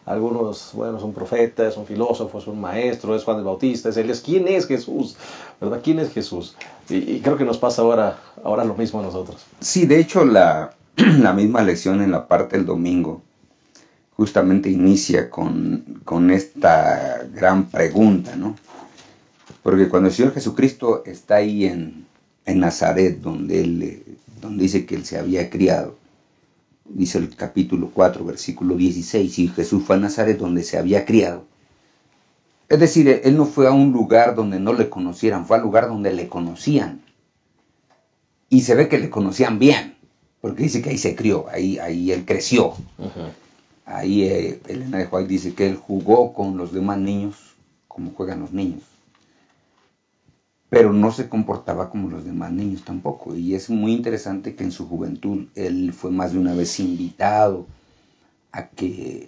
Algunos, bueno, es un profeta, es un filósofo, es un maestro, es Juan el Bautista, es Elías. ¿Quién es Jesús? ¿Verdad? ¿Quién es Jesús? Y creo que nos pasa ahora lo mismo a nosotros. Sí, de hecho la misma lección en la parte del domingo justamente inicia con esta gran pregunta, ¿no? Porque cuando el Señor Jesucristo está ahí en Nazaret, donde dice que Él se había criado, dice el capítulo 4, versículo 16, y Jesús fue a Nazaret donde se había criado. Es decir, Él no fue a un lugar donde no le conocieran, fue al lugar donde le conocían. Y se ve que le conocían bien, porque dice que ahí se crió, ahí Él creció. Uh-huh. Ahí Elena de White dice que Él jugó con los demás niños como juegan los niños. Pero no se comportaba como los demás niños tampoco. Y es muy interesante que en su juventud Él fue más de una vez invitado a que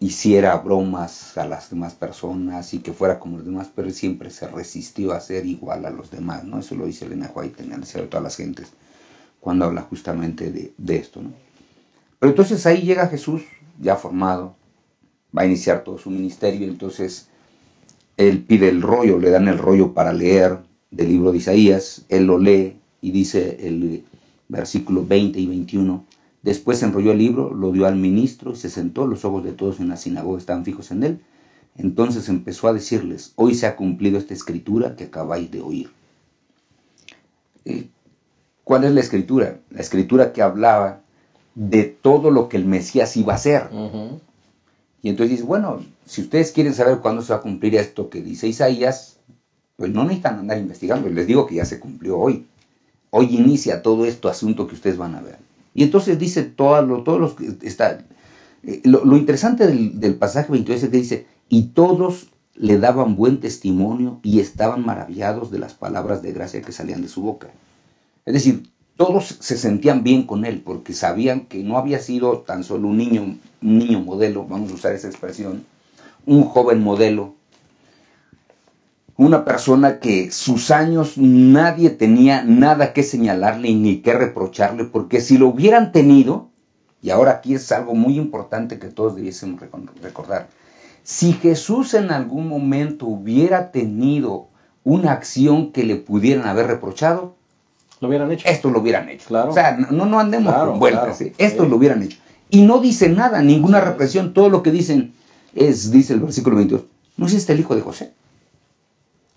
hiciera bromas a las demás personas y que fuera como los demás, pero Él siempre se resistió a ser igual a los demás, ¿no? Eso lo dice Elena White en el deseo de todas las gentes, cuando habla justamente de esto, ¿no? Pero entonces ahí llega Jesús, ya formado, va a iniciar todo su ministerio, entonces Él pide el rollo, le dan el rollo para leer del libro de Isaías, Él lo lee y dice el versículo 20 y 21, después enrolló el libro, lo dio al ministro y se sentó, los ojos de todos en la sinagoga estaban fijos en Él. Entonces empezó a decirles, hoy se ha cumplido esta escritura que acabáis de oír. ¿Cuál es la escritura? La escritura que hablaba de todo lo que el Mesías iba a hacer. Uh-huh. Y entonces dice, bueno, si ustedes quieren saber cuándo se va a cumplir esto que dice Isaías, pues no necesitan andar investigando, les digo que ya se cumplió hoy. Hoy inicia todo esto asunto que ustedes van a ver. Y entonces dice todo lo que está... Lo interesante del pasaje 22 es que dice, y todos le daban buen testimonio y estaban maravillados de las palabras de gracia que salían de su boca. Es decir, todos se sentían bien con él, porque sabían que no había sido tan solo un niño modelo, vamos a usar esa expresión, un joven modelo, una persona que sus años nadie tenía nada que señalarle ni que reprocharle, porque si lo hubieran tenido, y ahora aquí es algo muy importante que todos debiésemos recordar, si Jesús en algún momento hubiera tenido una acción que le pudieran haber reprochado, Lo hubieran hecho. esto lo hubieran hecho. Claro. O sea, no andemos Claro, con vueltas, claro. ¿sí? Esto Sí. lo hubieran hecho. Y no dice nada, ninguna Sí. represión, todo lo que dicen es, dice el versículo 22, ¿no es este el hijo de José?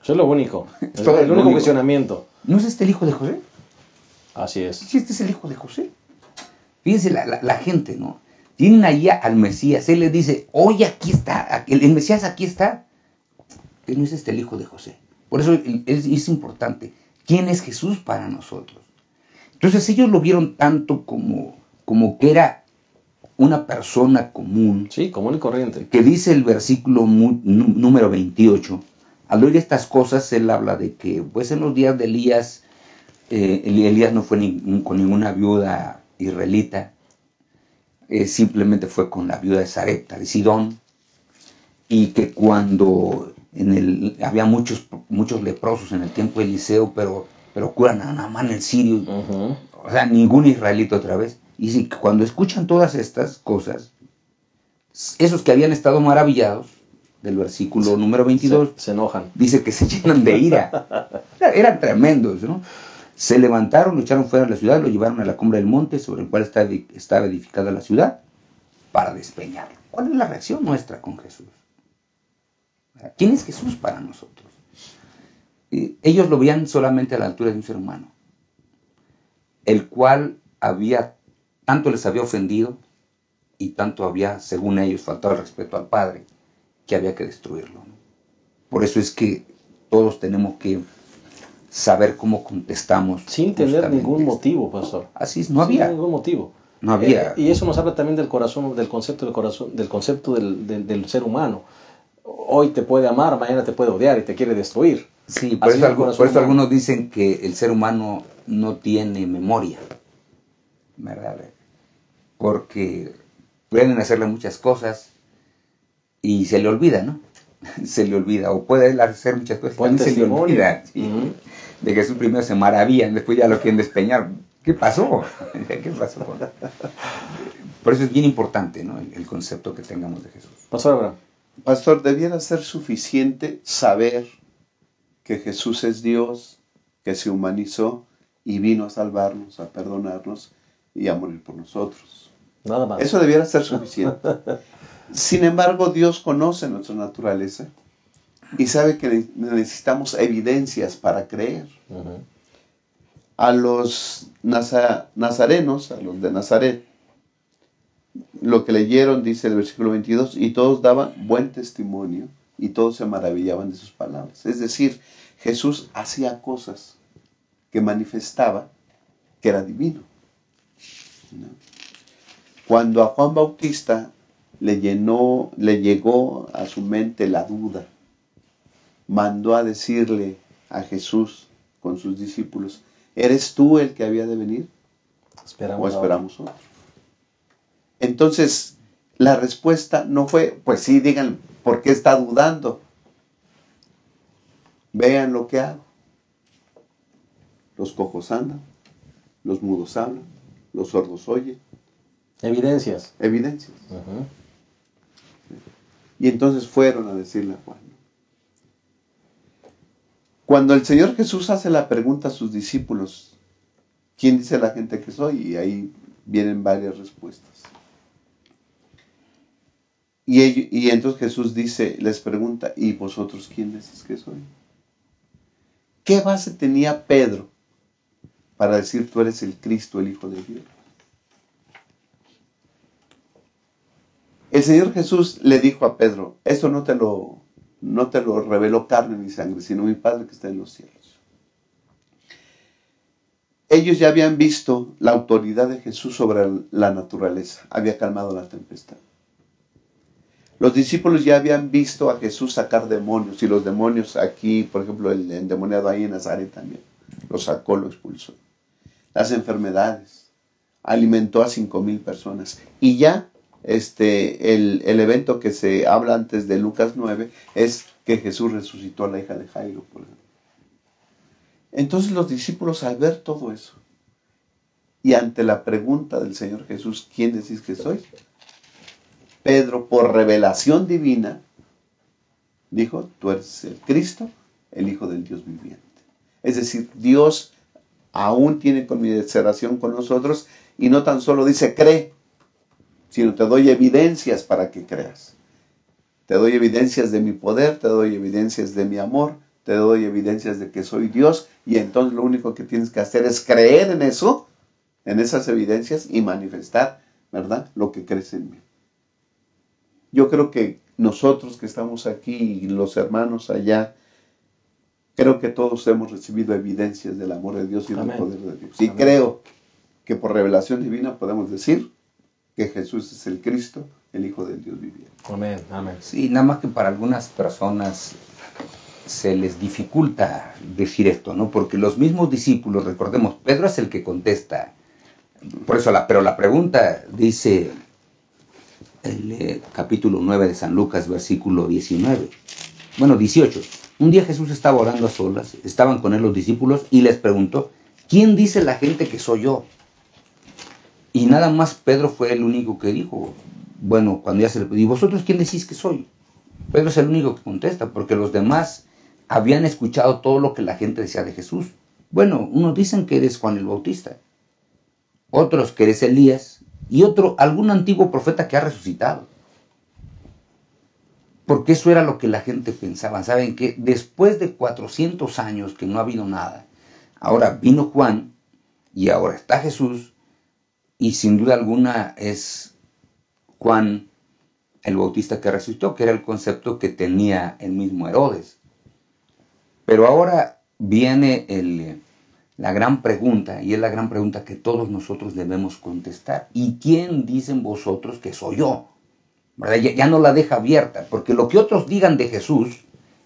Eso es lo único. Es Todo el lo único único. cuestionamiento. ¿No es este el hijo de José? Así es. Sí, este es el hijo de José. Fíjense la gente, ¿no? Tienen allá al Mesías, él les dice, oye, aquí está, el Mesías aquí está. Que no es este el hijo de José. Por eso es importante. ¿Quién es Jesús para nosotros? Entonces ellos lo vieron tanto como que era una persona común, Sí, común y corriente. que dice el versículo número 28, al oír estas cosas, él habla de que, pues en los días de Elías, Elías no fue con ninguna viuda israelita, simplemente fue con la viuda de Sarepta, de Sidón, y que cuando había muchos leprosos en el tiempo de Eliseo, pero curan a Naamán el sirio, Ujú. o sea, ningún israelita otra vez. Y sí, cuando escuchan todas estas cosas, esos que habían estado maravillados, del versículo número 22, Se enojan. dice que se llenan de ira. Eran tremendos, ¿no? Se levantaron, lo echaron fuera de la ciudad, lo llevaron a la cumbre del monte sobre el cual estaba edificada la ciudad, para despeñarlo. ¿Cuál es la reacción nuestra con Jesús? ¿Quién es Jesús para nosotros? Ellos lo veían solamente a la altura de un ser humano, el cual tanto les había ofendido y tanto había, según ellos, faltado el respeto al Padre, que había que destruirlo, ¿no? Por eso es que todos tenemos que saber cómo contestamos. Sin tener justamente ningún esto. motivo, pastor. Así es, no había. Sin ningún motivo. No había. Y eso nos habla también del corazón, del concepto del corazón, del concepto del ser humano. Hoy te puede amar, mañana te puede odiar y te quiere destruir. Sí, por Así eso, es el corazón humano. algunos dicen que el ser humano no tiene memoria, ¿verdad? Porque pueden hacerle muchas cosas y se le olvida, ¿no? Se le olvida, o puede él hacer muchas cosas y Buen también se le testimonio. olvida. Sí. Ujú. De Jesús primero se maravillan, después ya lo quieren despeñar. ¿Qué pasó? ¿Qué pasó? Por eso es bien importante, ¿no? El concepto que tengamos de Jesús. Pastor Abraham. Pastor, debiera ser suficiente saber que Jesús es Dios, que se humanizó y vino a salvarnos, a perdonarnos y a morir por nosotros. Nada más. Eso debiera ser suficiente. Sin embargo, Dios conoce nuestra naturaleza y sabe que necesitamos evidencias para creer. Ujú. A los nazarenos, a los de Nazaret, lo que leyeron, dice el versículo 22, y todos daban buen testimonio y todos se maravillaban de sus palabras. Es decir, Jesús hacía cosas que manifestaba que era divino, ¿no? Cuando a Juan Bautista le llegó a su mente la duda, mandó a decirle a Jesús con sus discípulos, ¿eres tú el que había de venir Esperamos o ahora. esperamos otro? Entonces, la respuesta no fue, pues sí, digan, ¿por qué está dudando? Vean lo que hago. Los cojos andan, los mudos hablan, los sordos oyen. Evidencias. Evidencias. Ujú. Y entonces fueron a decirle a Juan. Cuando el Señor Jesús hace la pregunta a sus discípulos, ¿quién dice la gente que soy? Y ahí vienen varias respuestas. Y entonces Jesús les pregunta, ¿y vosotros quién decís que soy? ¿Qué base tenía Pedro para decir tú eres el Cristo, el Hijo de Dios? El Señor Jesús le dijo a Pedro, esto no te lo reveló carne ni sangre, sino mi Padre que está en los cielos. Ellos ya habían visto la autoridad de Jesús sobre la naturaleza, había calmado la tempestad. Los discípulos ya habían visto a Jesús sacar demonios, y los demonios aquí, por ejemplo, el endemoniado ahí en Nazaret también, lo sacó, lo expulsó. las enfermedades, alimentó a 5,000 personas. Y ya el evento que se habla antes de Lucas 9 es que Jesús resucitó a la hija de Jairo, por ejemplo. Entonces los discípulos, al ver todo eso, y ante la pregunta del Señor Jesús, ¿quién decís que soy? Pedro, por revelación divina, dijo, tú eres el Cristo, el Hijo del Dios viviente. Es decir, Dios aún tiene conmiseración con nosotros y no tan solo dice cree, sino te doy evidencias para que creas. Te doy evidencias de mi poder, te doy evidencias de mi amor, te doy evidencias de que soy Dios, y entonces lo único que tienes que hacer es creer en eso, en esas evidencias, y manifestar, ¿verdad?, lo que crees en mí. Yo creo que nosotros que estamos aquí y los hermanos allá, creo que todos hemos recibido evidencias del amor de Dios y del poder de Dios. Y Amén. creo que por revelación divina podemos decir que Jesús es el Cristo, el Hijo del Dios viviente. Amén, amén. Sí, nada más que para algunas personas se les dificulta decir esto, ¿no? Porque los mismos discípulos, recordemos, Pedro es el que contesta. Por eso, pero la pregunta dice el capítulo 9 de San Lucas, versículo 19. Bueno, 18. Un día Jesús estaba orando a solas, estaban con él los discípulos y les preguntó, ¿quién dice la gente que soy yo? Y nada más Pedro fue el único que dijo, bueno, cuando ya se le pidió, ¿y vosotros quién decís que soy? Pedro es el único que contesta, porque los demás habían escuchado todo lo que la gente decía de Jesús. Bueno, unos dicen que eres Juan el Bautista, otros que eres Elías, y otro, algún antiguo profeta que ha resucitado. Porque eso era lo que la gente pensaba. Saben que después de 400 años que no ha habido nada, ahora vino Juan y ahora está Jesús, y sin duda alguna es Juan el Bautista que resucitó, que era el concepto que tenía el mismo Herodes. Pero ahora viene la gran pregunta, y es la gran pregunta que todos nosotros debemos contestar. ¿Y quién dicen vosotros que soy yo? ¿Verdad? Ya no la deja abierta, porque lo que otros digan de Jesús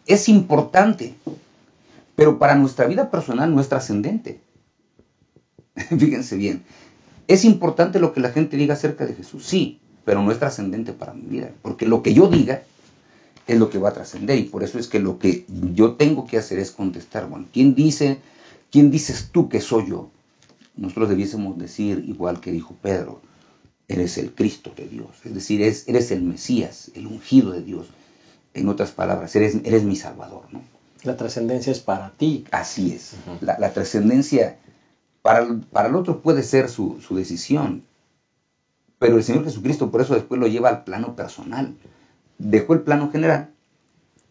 es importante, pero para nuestra vida personal no es trascendente. Fíjense bien, es importante lo que la gente diga acerca de Jesús, sí, pero no es trascendente para mi vida, porque lo que yo diga es lo que va a trascender, y por eso es que lo que yo tengo que hacer es contestar, bueno, ¿quién dices tú que soy yo? Nosotros debiésemos decir, igual que dijo Pedro, eres el Cristo de Dios, es decir, eres el Mesías, el ungido de Dios. En otras palabras, eres mi Salvador, ¿no? La trascendencia es para ti. Así es. La trascendencia para el otro puede ser su decisión, pero el Señor Jesucristo por eso después lo lleva al plano personal. Dejó el plano general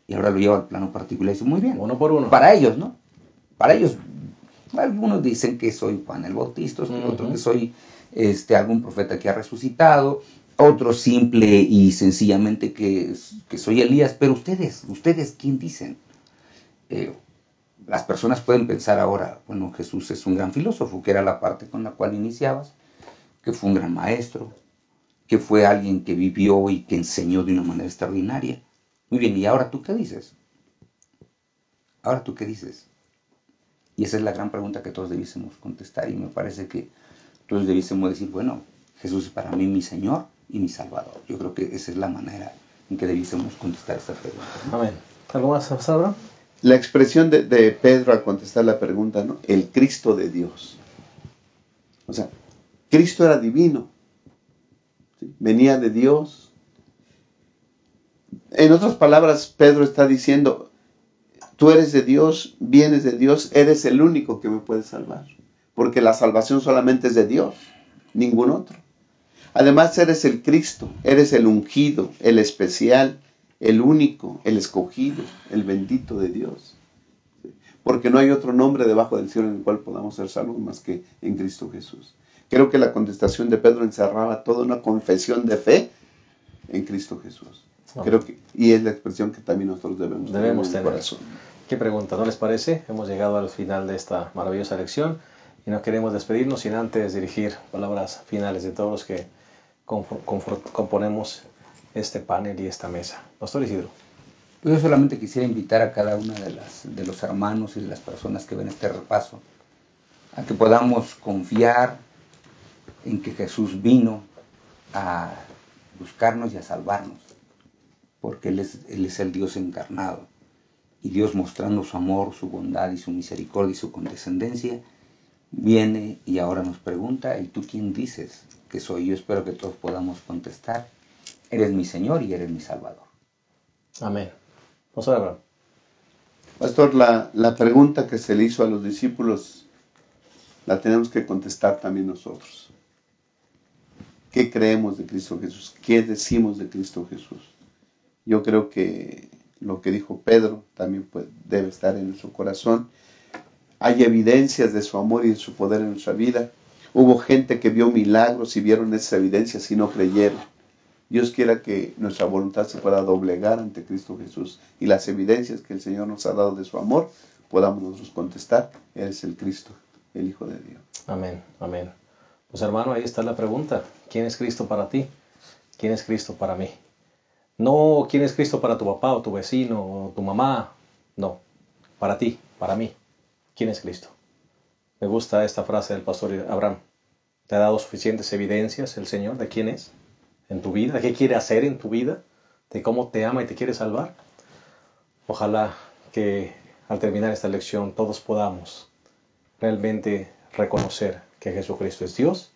y ahora lo lleva al plano particular. Y dice, muy bien. Uno por uno. Para ellos, ¿no? Para ellos, algunos dicen que soy Juan el Bautista, otros que soy algún profeta que ha resucitado, otros simple y sencillamente que soy Elías, pero ustedes, ¿quién dicen? Las personas pueden pensar ahora, bueno, Jesús es un gran filósofo, que era la parte con la cual iniciabas, que fue un gran maestro, que fue alguien que vivió y que enseñó de una manera extraordinaria. Muy bien, ¿y ahora tú qué dices? ¿Ahora tú qué dices? Y esa es la gran pregunta que todos debiésemos contestar, y me parece que todos debiésemos decir, bueno, Jesús es para mí mi Señor y mi Salvador. Yo creo que esa es la manera en que debiésemos contestar esta pregunta, ¿no? Amén. ¿Algo más, Sandra? La expresión de Pedro al contestar la pregunta, ¿no? El Cristo de Dios. O sea, Cristo era divino, ¿sí? Venía de Dios. En otras palabras, Pedro está diciendo, tú eres de Dios, vienes de Dios, eres el único que me puede salvar. Porque la salvación solamente es de Dios, ningún otro. Además, eres el Cristo, eres el ungido, el especial, el único, el escogido, el bendito de Dios. Porque no hay otro nombre debajo del cielo en el cual podamos ser salvos más que en Cristo Jesús. Creo que la contestación de Pedro encerraba toda una confesión de fe en Cristo Jesús. Y es la expresión que también nosotros debemos tener en el corazón. ¿Qué pregunta? ¿No les parece? Hemos llegado al final de esta maravillosa lección y no queremos despedirnos sin antes dirigir palabras finales de todos los que componemos este panel y esta mesa. Pastor Isidro. Yo solamente quisiera invitar a cada una de los hermanos y de las personas que ven este repaso a que podamos confiar en que Jesús vino a buscarnos y a salvarnos, porque Él es el Dios encarnado, y Dios, mostrando su amor, su bondad y su misericordia y su condescendencia, viene y ahora nos pregunta: ¿y tú quién dices que soy? Yo espero que todos podamos contestar: eres mi Señor y eres mi Salvador. Amén. Pastor Abraham. Pastor, la pregunta que se le hizo a los discípulos la tenemos que contestar también nosotros. ¿Qué creemos de Cristo Jesús? ¿Qué decimos de Cristo Jesús? Yo creo que lo que dijo Pedro también debe estar en nuestro corazón. Hay evidencias de su amor y de su poder en nuestra vida. Hubo gente que vio milagros y vieron esas evidencias y no creyeron. Dios quiera que nuestra voluntad se pueda doblegar ante Cristo Jesús y las evidencias que el Señor nos ha dado de su amor podamos nosotros contestar: eres el Cristo, el Hijo de Dios. Amén, amén. Pues hermano, ahí está la pregunta. ¿Quién es Cristo para ti? ¿Quién es Cristo para mí? No, ¿quién es Cristo para tu papá o tu vecino o tu mamá? No, para ti, para mí. ¿Quién es Cristo? Me gusta esta frase del pastor Abraham. ¿Te ha dado suficientes evidencias el Señor de quién es en tu vida? ¿De qué quiere hacer en tu vida? ¿De cómo te ama y te quiere salvar? Ojalá que al terminar esta lección todos podamos realmente reconocer que Jesucristo es Dios,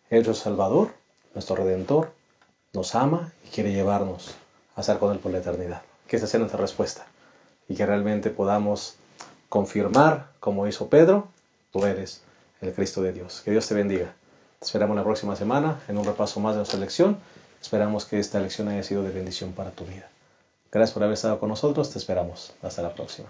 Él es nuestro Salvador, nuestro Redentor, nos ama y quiere llevarnos a estar con Él por la eternidad. Que esa sea nuestra respuesta y que realmente podamos confirmar, como hizo Pedro: tú eres el Cristo de Dios. Que Dios te bendiga. Te esperamos la próxima semana en un repaso más de nuestra lección. Esperamos que esta lección haya sido de bendición para tu vida. Gracias por haber estado con nosotros. Te esperamos. Hasta la próxima.